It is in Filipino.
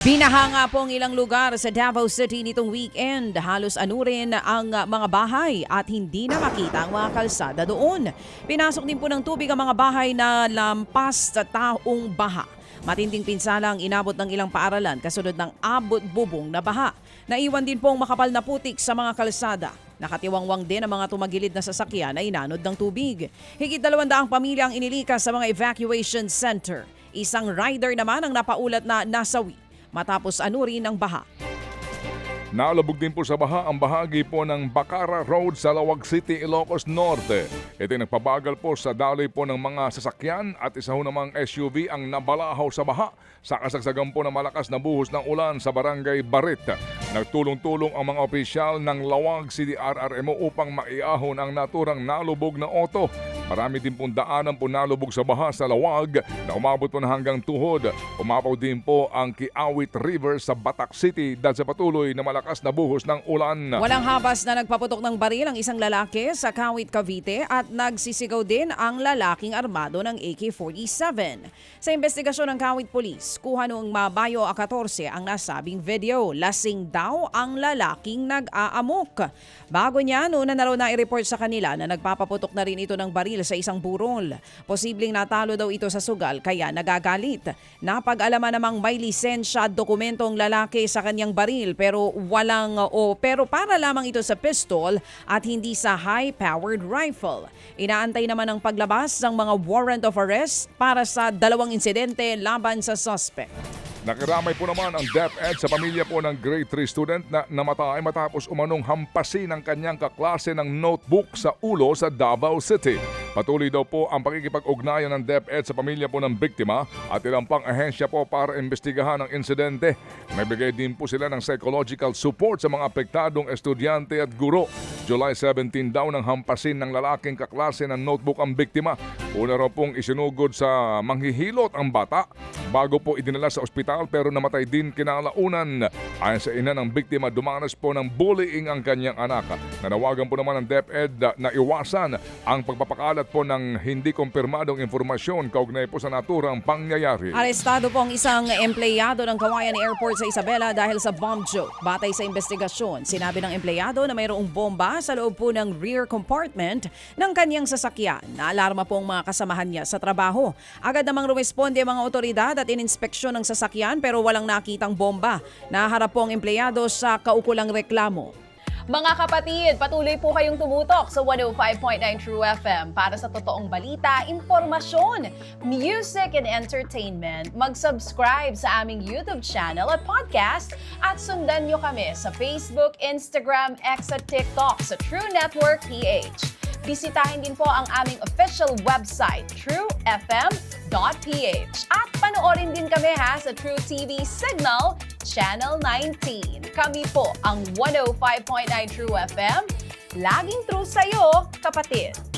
Binaha nga po ang ilang lugar sa Davao City nitong weekend. Halos anurin ang mga bahay at hindi na makita ang mga kalsada doon. Pinasok din po ng tubig ang mga bahay na lampas sa taong baha. Matinding pinsala ang inabot ng ilang paaralan kasunod ng abot-bubong na baha. Naiwan din pong makapal na putik sa mga kalsada. Nakatiwangwang din ang mga tumagilid na sasakyan na inanod ng tubig. Higit 200 pamilya ang inilikas sa mga evacuation center. Isang rider naman ang napaulat na nasawi matapos anurin ang baha. Nalubog din po sa baha ang bahagi po ng Bacara Road sa Lawag City, Ilocos Norte. Ito ay nagpabagal po sa daloy po ng mga sasakyan at isa ho namang SUV ang nabalahaw sa baha sa kasagsagan po ng malakas na buhos ng ulan sa Barangay Barit. Nagtulong-tulong ang mga opisyal ng Lawag City RRMO upang maiahon ang naturang nalubog na auto. Marami din pong daanan po nalubog sa baha sa Lawag na umabot po na hanggang tuhod. Umapaw din po ang Kiawit River sa Batac City dahil sa patuloy na malakas na buhos ng ulan. Walang habas na nagpaputok ng baril ang isang lalaki sa Kawit, Cavite at nagsisigaw din ang lalaking armado ng AK-47. Sa investigasyon ng Kawit Police, kuha noong Mabayo 14 ang nasabing video. Lasing daw ang lalaking nag-aamok. Bago niya, noon na raw na-report sa kanila na nagpapaputok na rin ito ng baril sa isang burol. Posibleng natalo daw ito sa sugal kaya nagagalit. Napag-alaman namang may lisensya at dokumento ang lalaki sa kanyang baril pero para lamang ito sa pistol at hindi sa high-powered rifle. Inaantay naman ang paglabas ng mga warrant of arrest para sa dalawang insidente laban sa suspect. Nakiramay po naman ang DepEd sa pamilya po ng grade 3 student na namatay matapos umanong hampasin ng kanyang kaklase ng notebook sa ulo sa Davao City. Patuloy daw po ang pakikipag-ugnayan ng DepEd sa pamilya po ng biktima at ilang pang ahensya po para imbestigahan ang insidente. Nagbigay din po sila ng psychological support sa mga apektadong estudyante at guro. July 17 daw nang hampasin ng lalaking kaklase ng notebook ang biktima. Una raw pong isinugod sa manghihilot ang bata bago po idinala sa ospital pero namatay din kinalaunan. Ayon sa ina ng biktima, dumanas po ng bullying ang kanyang anak. Nanawagan po naman ng DepEd na iwasan ang pagpapakalat po ng hindi kumpirmadong informasyon kaugnay po sa naturang pangyayari. Arestado po ang isang empleyado ng Kawayan Airport sa Isabela dahil sa bomb joke. Batay sa investigasyon, sinabi ng empleyado na mayroong bomba sa loob po ng rear compartment ng kanyang sasakyan. Naalarma po ang mga kasamahan niya sa trabaho. Agad namang rumesponde ang mga otoridad at ininspeksyon ng sasakyan pero walang nakitang bomba. Naharap po ang empleyado sa kaukulang reklamo. Mga kapatid, patuloy po kayong tumutok sa 105.9 True FM para sa totoong balita, impormasyon, music and entertainment. Mag-subscribe sa aming YouTube channel at podcast at sundan nyo kami sa Facebook, Instagram, X at TikTok sa True Network PH. Bisitahin din po ang aming official website, truefm.ph. At panoorin din kami sa True TV Signal, Channel 19. Kami po ang 105.9 True FM. Laging true sa'yo, kapatid.